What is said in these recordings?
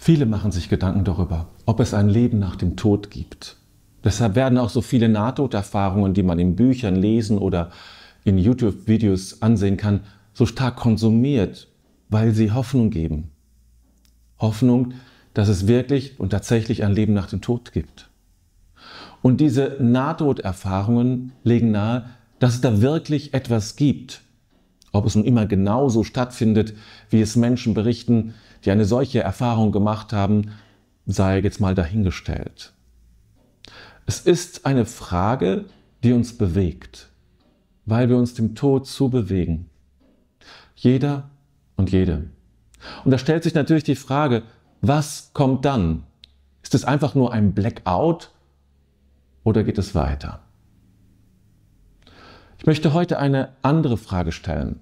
Viele machen sich Gedanken darüber, ob es ein Leben nach dem Tod gibt. Deshalb werden auch so viele Nahtoderfahrungen, die man in Büchern lesen oder in YouTube-Videos ansehen kann, so stark konsumiert, weil sie Hoffnung geben. Hoffnung, dass es wirklich und tatsächlich ein Leben nach dem Tod gibt. Und diese Nahtoderfahrungen legen nahe, dass es da wirklich etwas gibt. Ob es nun immer genauso stattfindet, wie es Menschen berichten, die eine solche Erfahrung gemacht haben, sei jetzt mal dahingestellt. Es ist eine Frage, die uns bewegt, weil wir uns dem Tod zubewegen. Jeder und jede. Und da stellt sich natürlich die Frage, was kommt dann? Ist es einfach nur ein Blackout oder geht es weiter? Ich möchte heute eine andere Frage stellen,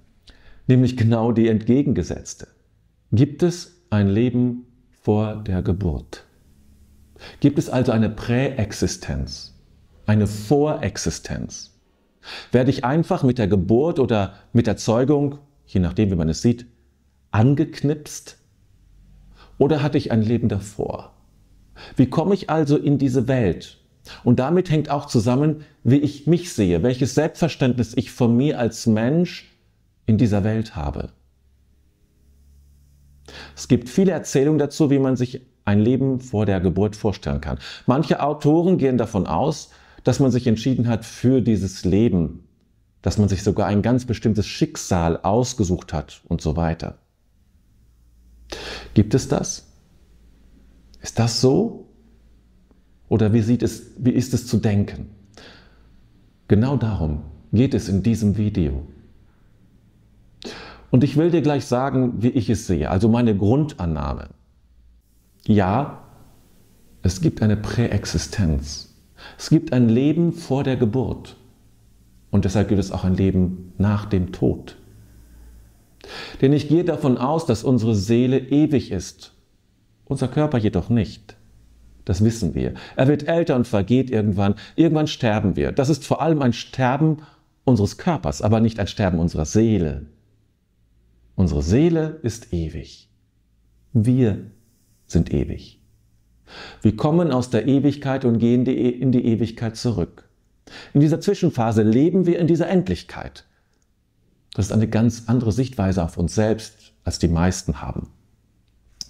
nämlich genau die entgegengesetzte. Gibt es ein Leben vor der Geburt? Gibt es also eine Präexistenz, eine Vorexistenz? Werde ich einfach mit der Geburt oder mit der Zeugung, je nachdem wie man es sieht, angeknipst? Oder hatte ich ein Leben davor? Wie komme ich also in diese Welt? Und damit hängt auch zusammen, wie ich mich sehe, welches Selbstverständnis ich von mir als Mensch in dieser Welt habe. Es gibt viele Erzählungen dazu, wie man sich ein Leben vor der Geburt vorstellen kann. Manche Autoren gehen davon aus, dass man sich entschieden hat für dieses Leben, dass man sich sogar ein ganz bestimmtes Schicksal ausgesucht hat und so weiter. Gibt es das? Ist das so? Oder wie ist es zu denken? Genau darum geht es in diesem Video. Und ich will dir gleich sagen, wie ich es sehe, also meine Grundannahme. Ja, es gibt eine Präexistenz. Es gibt ein Leben vor der Geburt. Und deshalb gibt es auch ein Leben nach dem Tod. Denn ich gehe davon aus, dass unsere Seele ewig ist, unser Körper jedoch nicht. Das wissen wir. Er wird älter und vergeht irgendwann. Irgendwann sterben wir. Das ist vor allem ein Sterben unseres Körpers, aber nicht ein Sterben unserer Seele. Unsere Seele ist ewig. Wir sind ewig. Wir kommen aus der Ewigkeit und gehen in die Ewigkeit zurück. In dieser Zwischenphase leben wir in dieser Endlichkeit. Das ist eine ganz andere Sichtweise auf uns selbst, als die meisten haben.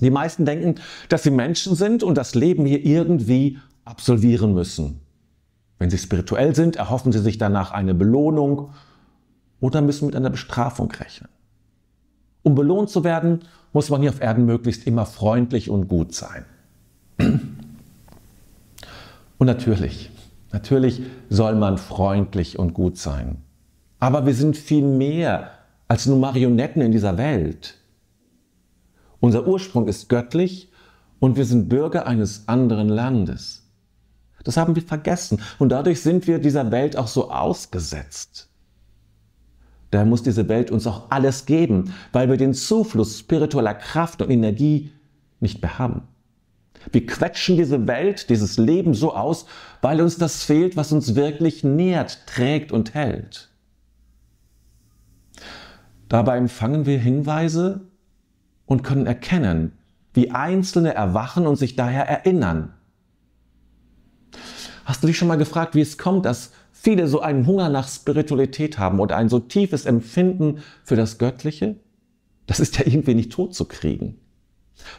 Die meisten denken, dass sie Menschen sind und das Leben hier irgendwie absolvieren müssen. Wenn sie spirituell sind, erhoffen sie sich danach eine Belohnung oder müssen mit einer Bestrafung rechnen. Um belohnt zu werden, muss man hier auf Erden möglichst immer freundlich und gut sein. Und natürlich soll man freundlich und gut sein. Aber wir sind viel mehr als nur Marionetten in dieser Welt. Unser Ursprung ist göttlich und wir sind Bürger eines anderen Landes. Das haben wir vergessen und dadurch sind wir dieser Welt auch so ausgesetzt. Daher muss diese Welt uns auch alles geben, weil wir den Zufluss spiritueller Kraft und Energie nicht mehr haben. Wir quetschen diese Welt, dieses Leben so aus, weil uns das fehlt, was uns wirklich nährt, trägt und hält. Dabei empfangen wir Hinweise und können erkennen, wie Einzelne erwachen und sich daher erinnern. Hast du dich schon mal gefragt, wie es kommt, dass viele so einen Hunger nach Spiritualität haben oder ein so tiefes Empfinden für das Göttliche? Das ist ja irgendwie nicht totzukriegen.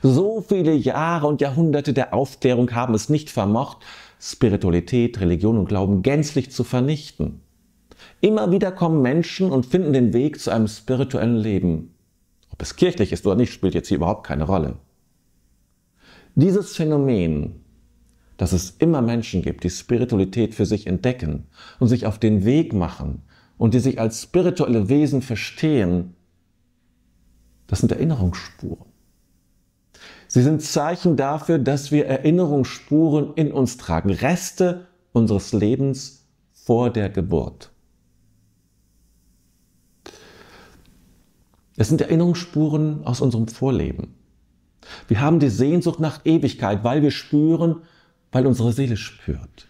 So viele Jahre und Jahrhunderte der Aufklärung haben es nicht vermocht, Spiritualität, Religion und Glauben gänzlich zu vernichten. Immer wieder kommen Menschen und finden den Weg zu einem spirituellen Leben. Ob es kirchlich ist oder nicht, spielt jetzt hier überhaupt keine Rolle. Dieses Phänomen, dass es immer Menschen gibt, die Spiritualität für sich entdecken und sich auf den Weg machen und die sich als spirituelle Wesen verstehen, das sind Erinnerungsspuren. Sie sind Zeichen dafür, dass wir Erinnerungsspuren in uns tragen, Reste unseres Lebens vor der Geburt. Es sind Erinnerungsspuren aus unserem Vorleben. Wir haben die Sehnsucht nach Ewigkeit, weil wir spüren, weil unsere Seele spürt.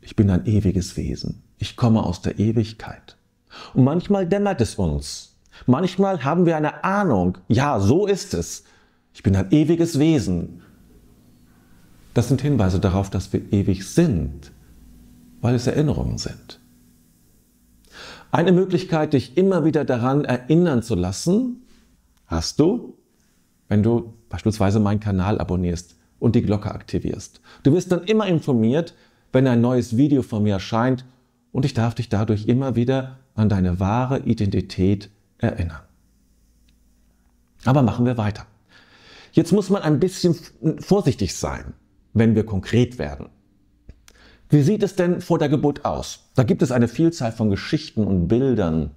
Ich bin ein ewiges Wesen. Ich komme aus der Ewigkeit. Und manchmal dämmert es uns. Manchmal haben wir eine Ahnung. Ja, so ist es. Ich bin ein ewiges Wesen. Das sind Hinweise darauf, dass wir ewig sind, weil es Erinnerungen sind. Eine Möglichkeit, dich immer wieder daran erinnern zu lassen, hast du, wenn du beispielsweise meinen Kanal abonnierst und die Glocke aktivierst. Du wirst dann immer informiert, wenn ein neues Video von mir erscheint, und ich darf dich dadurch immer wieder an deine wahre Identität erinnern. Aber machen wir weiter. Jetzt muss man ein bisschen vorsichtig sein, wenn wir konkret werden. Wie sieht es denn vor der Geburt aus? Da gibt es eine Vielzahl von Geschichten und Bildern.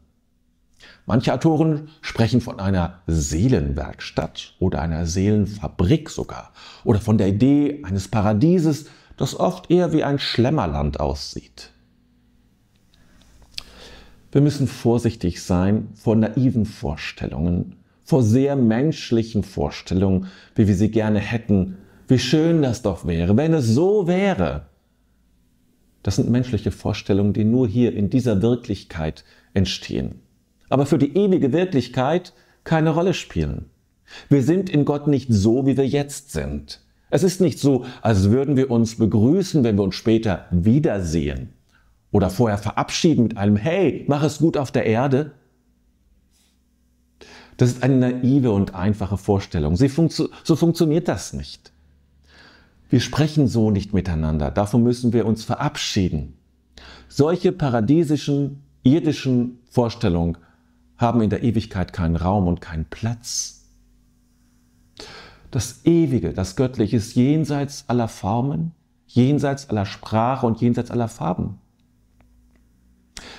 Manche Autoren sprechen von einer Seelenwerkstatt oder einer Seelenfabrik sogar oder von der Idee eines Paradieses, das oft eher wie ein Schlemmerland aussieht. Wir müssen vorsichtig sein vor naiven Vorstellungen, vor sehr menschlichen Vorstellungen, wie wir sie gerne hätten, wie schön das doch wäre, wenn es so wäre. Das sind menschliche Vorstellungen, die nur hier in dieser Wirklichkeit entstehen, aber für die ewige Wirklichkeit keine Rolle spielen. Wir sind in Gott nicht so, wie wir jetzt sind. Es ist nicht so, als würden wir uns begrüßen, wenn wir uns später wiedersehen oder vorher verabschieden mit einem Hey, mach es gut auf der Erde. Das ist eine naive und einfache Vorstellung. So funktioniert das nicht. Wir sprechen so nicht miteinander. Davon müssen wir uns verabschieden. Solche paradiesischen, irdischen Vorstellungen haben in der Ewigkeit keinen Raum und keinen Platz. Das Ewige, das Göttliche ist jenseits aller Formen, jenseits aller Sprache und jenseits aller Farben.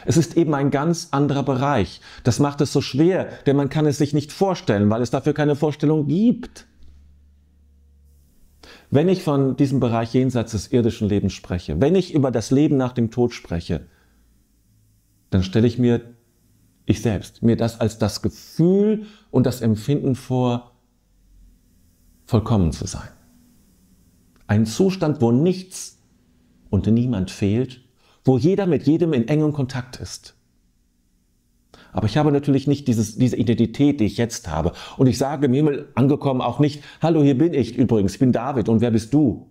Es ist eben ein ganz anderer Bereich. Das macht es so schwer, denn man kann es sich nicht vorstellen, weil es dafür keine Vorstellung gibt. Wenn ich von diesem Bereich jenseits des irdischen Lebens spreche, wenn ich über das Leben nach dem Tod spreche, dann stelle ich mir das als das Gefühl und das Empfinden vor, vollkommen zu sein. Ein Zustand, wo nichts und niemand fehlt, wo jeder mit jedem in engem Kontakt ist. Aber ich habe natürlich nicht diese Identität, die ich jetzt habe. Und ich sage im Himmel angekommen auch nicht, hallo, hier bin ich übrigens, ich bin David und wer bist du?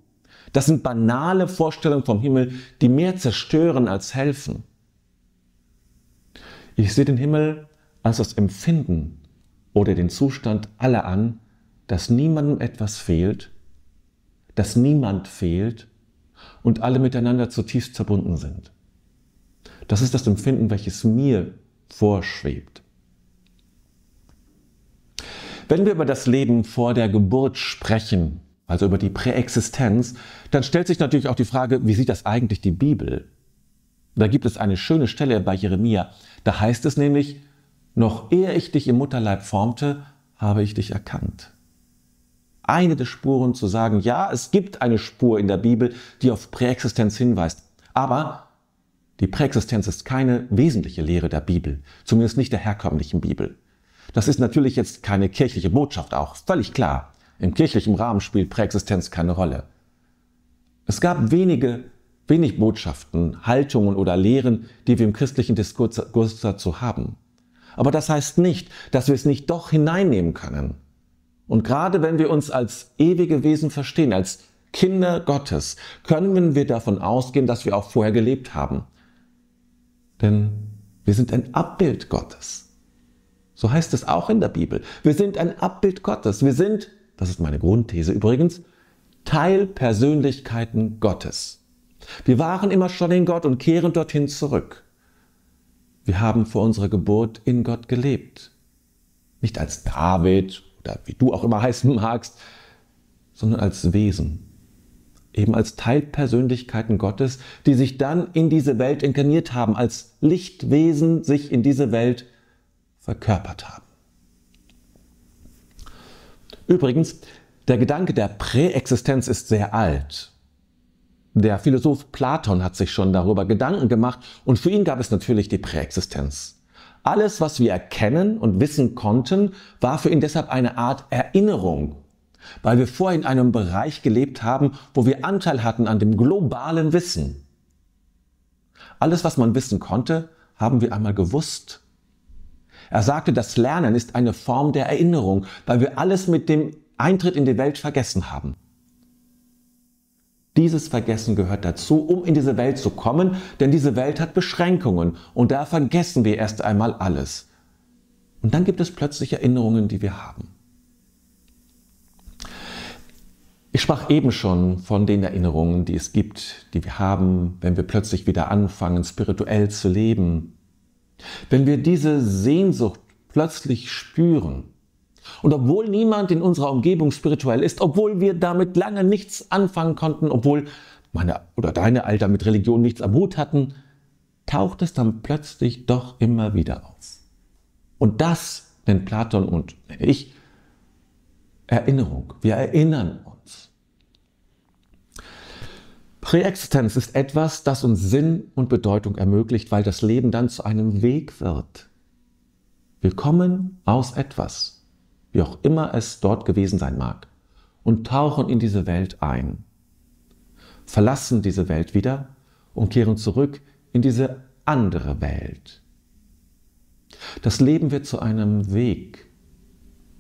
Das sind banale Vorstellungen vom Himmel, die mehr zerstören als helfen. Ich sehe den Himmel als das Empfinden oder den Zustand aller an, dass niemandem etwas fehlt, dass niemand fehlt und alle miteinander zutiefst verbunden sind. Das ist das Empfinden, welches mir vorschwebt. Wenn wir über das Leben vor der Geburt sprechen, also über die Präexistenz, dann stellt sich natürlich auch die Frage, wie sieht das eigentlich die Bibel? Da gibt es eine schöne Stelle bei Jeremia, da heißt es nämlich, noch ehe ich dich im Mutterleib formte, habe ich dich erkannt. Eine der Spuren zu sagen, ja, es gibt eine Spur in der Bibel, die auf Präexistenz hinweist, aber die Präexistenz ist keine wesentliche Lehre der Bibel, zumindest nicht der herkömmlichen Bibel. Das ist natürlich jetzt keine kirchliche Botschaft auch, völlig klar. Im kirchlichen Rahmen spielt Präexistenz keine Rolle. Es gab wenig Botschaften, Haltungen oder Lehren, die wir im christlichen Diskurs dazu haben. Aber das heißt nicht, dass wir es nicht doch hineinnehmen können. Und gerade wenn wir uns als ewige Wesen verstehen, als Kinder Gottes, können wir davon ausgehen, dass wir auch vorher gelebt haben. Denn wir sind ein Abbild Gottes. So heißt es auch in der Bibel. Wir sind ein Abbild Gottes. Wir sind, das ist meine Grundthese übrigens, Teilpersönlichkeiten Gottes. Wir waren immer schon in Gott und kehren dorthin zurück. Wir haben vor unserer Geburt in Gott gelebt. Nicht als David oder wie du auch immer heißen magst, sondern als Wesen. Eben als Teilpersönlichkeiten Gottes, die sich dann in diese Welt inkarniert haben, als Lichtwesen sich in diese Welt verkörpert haben. Übrigens, der Gedanke der Präexistenz ist sehr alt. Der Philosoph Platon hat sich schon darüber Gedanken gemacht und für ihn gab es natürlich die Präexistenz. Alles, was wir erkennen und wissen konnten, war für ihn deshalb eine Art Erinnerung, weil wir vorher in einem Bereich gelebt haben, wo wir Anteil hatten an dem globalen Wissen. Alles, was man wissen konnte, haben wir einmal gewusst. Er sagte, das Lernen ist eine Form der Erinnerung, weil wir alles mit dem Eintritt in die Welt vergessen haben. Dieses Vergessen gehört dazu, um in diese Welt zu kommen, denn diese Welt hat Beschränkungen und da vergessen wir erst einmal alles. Und dann gibt es plötzlich Erinnerungen, die wir haben. Ich sprach eben schon von den Erinnerungen, die es gibt, die wir haben, wenn wir plötzlich wieder anfangen, spirituell zu leben. Wenn wir diese Sehnsucht plötzlich spüren, und obwohl niemand in unserer Umgebung spirituell ist, obwohl wir damit lange nichts anfangen konnten, obwohl meine oder deine Eltern mit Religion nichts am Hut hatten, taucht es dann plötzlich doch immer wieder auf. Und das nennt Platon und nenne ich Erinnerung. Wir erinnern uns. Präexistenz ist etwas, das uns Sinn und Bedeutung ermöglicht, weil das Leben dann zu einem Weg wird. Wir kommen aus etwas, wie auch immer es dort gewesen sein mag, und tauchen in diese Welt ein, verlassen diese Welt wieder und kehren zurück in diese andere Welt. Das Leben wird zu einem Weg.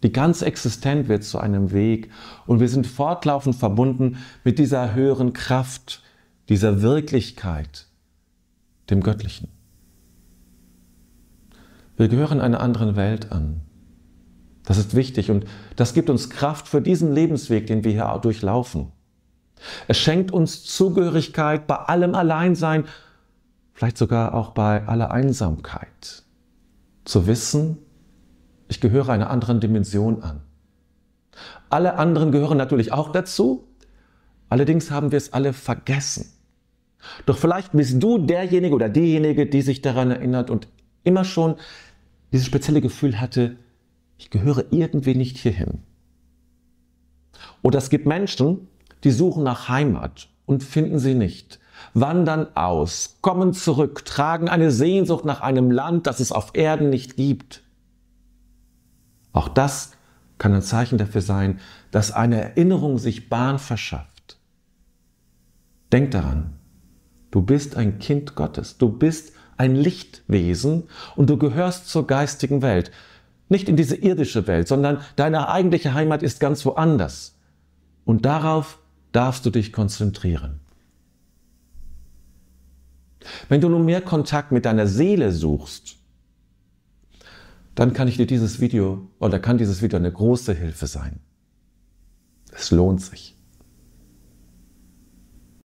Die ganze Existenz wird zu einem Weg und wir sind fortlaufend verbunden mit dieser höheren Kraft, dieser Wirklichkeit, dem Göttlichen. Wir gehören einer anderen Welt an. Das ist wichtig und das gibt uns Kraft für diesen Lebensweg, den wir hier durchlaufen. Es schenkt uns Zugehörigkeit bei allem Alleinsein, vielleicht sogar auch bei aller Einsamkeit. Zu wissen, ich gehöre einer anderen Dimension an. Alle anderen gehören natürlich auch dazu, allerdings haben wir es alle vergessen. Doch vielleicht bist du derjenige oder diejenige, die sich daran erinnert und immer schon dieses spezielle Gefühl hatte, ich gehöre irgendwie nicht hierhin. Oder es gibt Menschen, die suchen nach Heimat und finden sie nicht, wandern aus, kommen zurück, tragen eine Sehnsucht nach einem Land, das es auf Erden nicht gibt. Auch das kann ein Zeichen dafür sein, dass eine Erinnerung sich Bahn verschafft. Denk daran, du bist ein Kind Gottes, du bist ein Lichtwesen und du gehörst zur geistigen Welt. Nicht in diese irdische Welt, sondern deine eigentliche Heimat ist ganz woanders. Und darauf darfst du dich konzentrieren. Wenn du nun mehr Kontakt mit deiner Seele suchst, dann kann dieses Video eine große Hilfe sein. Es lohnt sich.